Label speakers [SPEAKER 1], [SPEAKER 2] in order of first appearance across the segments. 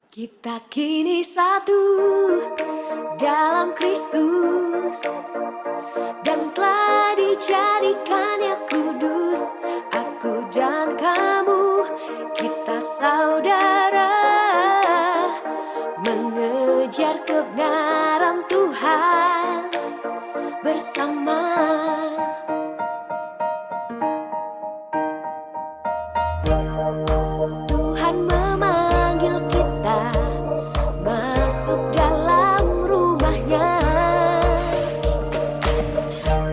[SPEAKER 1] Kita kini satu dalam Kristus dan telah dijadikannya kudus. Aku dan kamu, kita saudara, mengejar kebenaran Tuhan bersama. Tuhan memanggil kita masuk dalam rumahnya.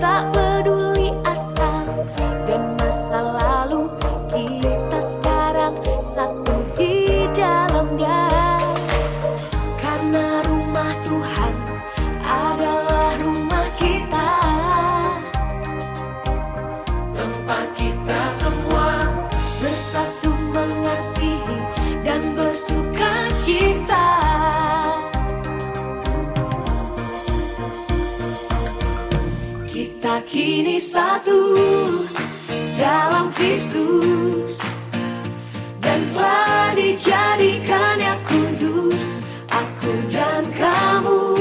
[SPEAKER 1] Tak peduli asal dan masa lalu, kita sekarang satu di dalamnya. Karena rumah Tuhan adalah rumah kita, tempat kita semua bersatu mengasihi dan bersuka cita. Kita kini satu dalam Kristus dan telah dijadikannya kudus. Aku dan kamu,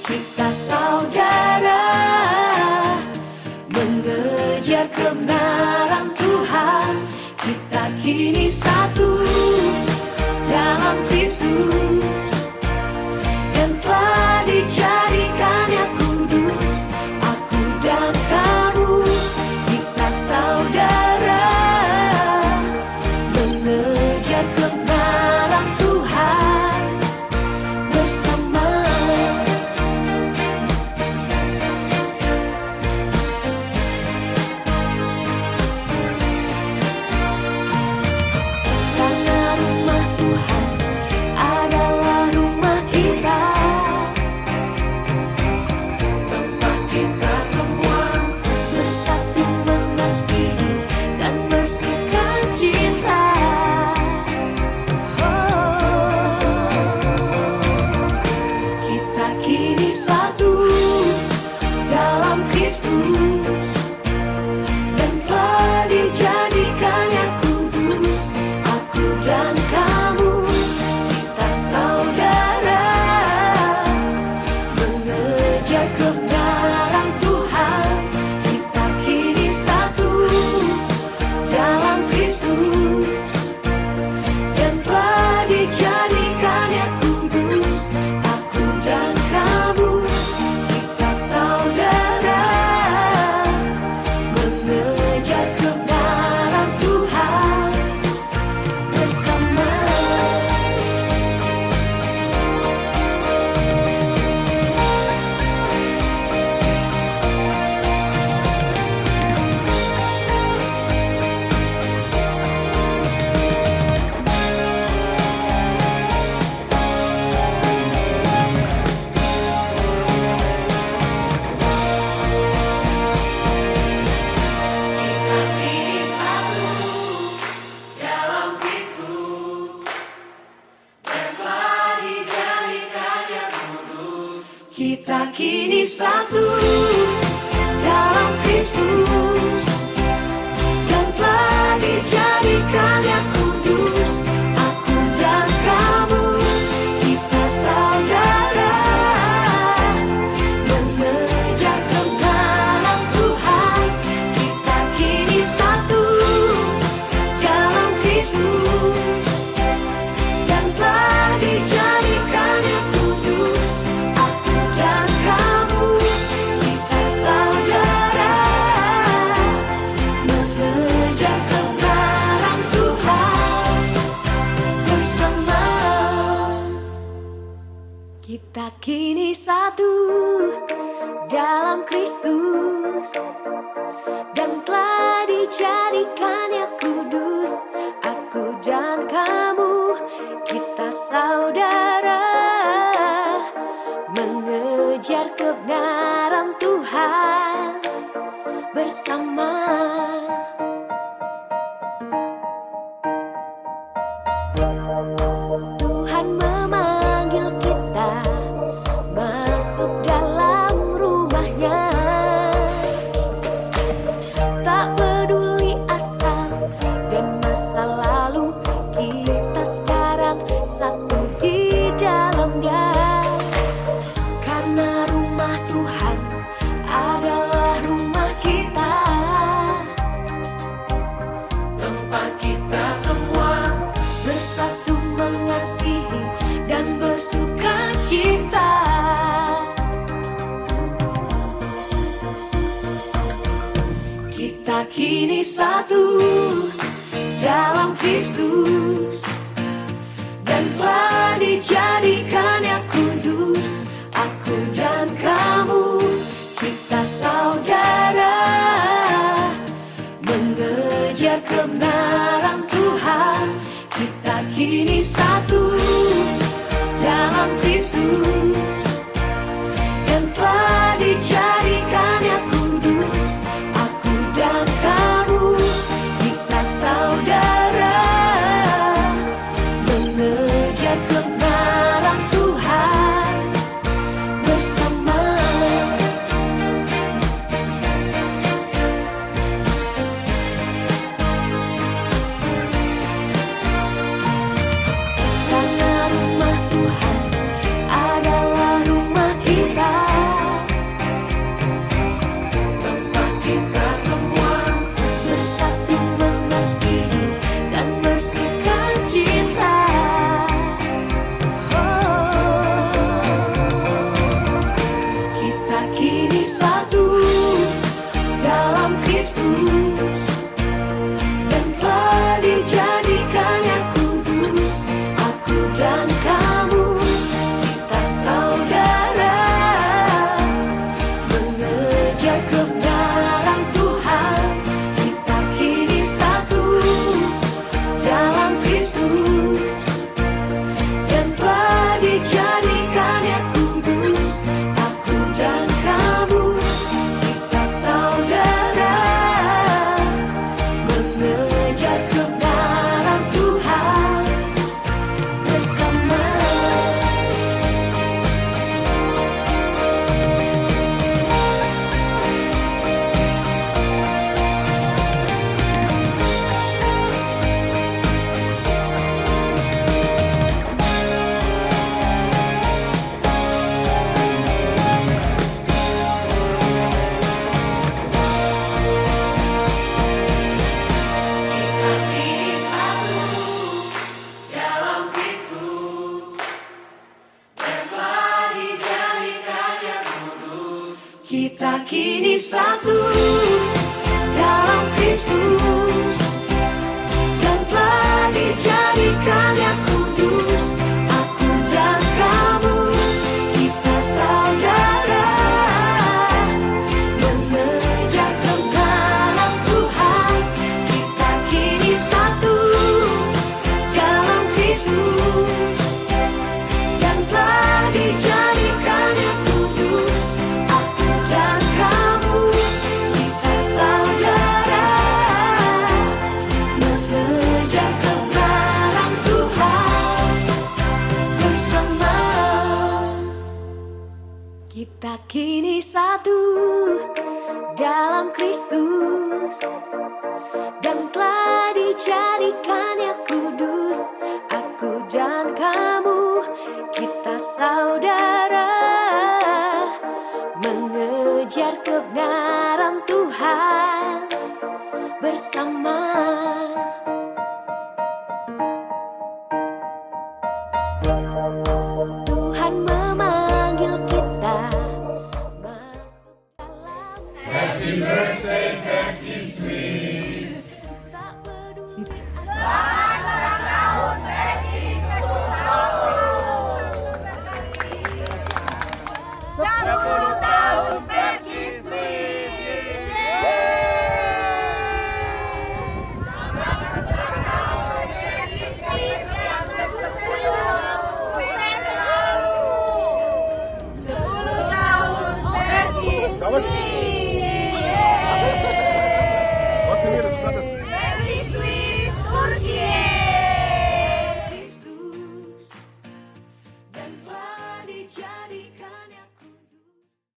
[SPEAKER 1] kita saudara, mengejar kebenaran Tuhan. Kita kini satu dalam Kristus dan telah dijadikannya kudus. Aku dan kamu, kita saudara, mengejar kebenaran Tuhan bersama. Karena rumah Tuhan adalah rumah kita, tempat kita semua bersatu mengasihi dan bersuka cita. Kita kini satu dalam Kristus dan telah dijadikannya kudus. Aku dan kamu, kita saudara, mengejar kebenaran Tuhan. Kita kini satu dalam Kristus dan telah dijadikannya kudus. Aku dan kamu, kita saudara, mengejar kebenaran Tuhan bersama. Kita kini satu dalam Kristus dan telah dijadikannya kudus. Aku dan kamu, kita saudara, mengejar kebenaran Tuhan. Kita kini satu dalam Kristus dan telah dijadikannya kudus. Aku dan kamu, kita saudara, mengejar kebenaran Tuhan bersama. Kita kini satu dalam Kristus dan telah dijadikannya kudus. Aku dan kamu, kita saudara, mengejar kebenaran Tuhan bersama. Tuhan memanggil kita masuk dalam rumahnya. Tak peduli asal dan masa lalu, kita sekarang satu di satu dalam Kristus, dan telah dijadikannya kudus. Aku dan kamu, kita saudara, mengejar kebenaran Tuhan. Kita kini satu dalam Kristus, dan telah dijadikannya kudus. Aku dan kamu, kita saudara, mengejar kebenaran Tuhan bersama. Karena rumah Tuhan adalah rumah kita, tempat kita semua bersatu mengasihi dan bersuka cita. Kita kini satu dalam Kristus, dan telah dijadikannya kudus. Aku dan kamu, kita saudara, mengejar kebenaran Tuhan. Kita kini satu dalam Kristus, dan telah dijadikannya kudus. Aku dan kamu, kita saudara, mengejar kebenaran Tuhan bersama. Kita kini satu dalam Kristus, dan telah dijadikannya kudus. Aku dan kamu, kita saudara, mengejar kebenaran Tuhan. Kita kini satu dalam Kristus, dan telah dijadikannya kudus. Aku dan kamu, kita saudara, mengejar kebenaran Tuhan bersama. Kita kini satu dalam Kristus, dan telah dijadikannya kudus. Aku dan kamu, kita saudara, mengejar kebenaran Tuhan bersama. Tuhan memanggil kita masuk dalam.
[SPEAKER 2] Happy birthday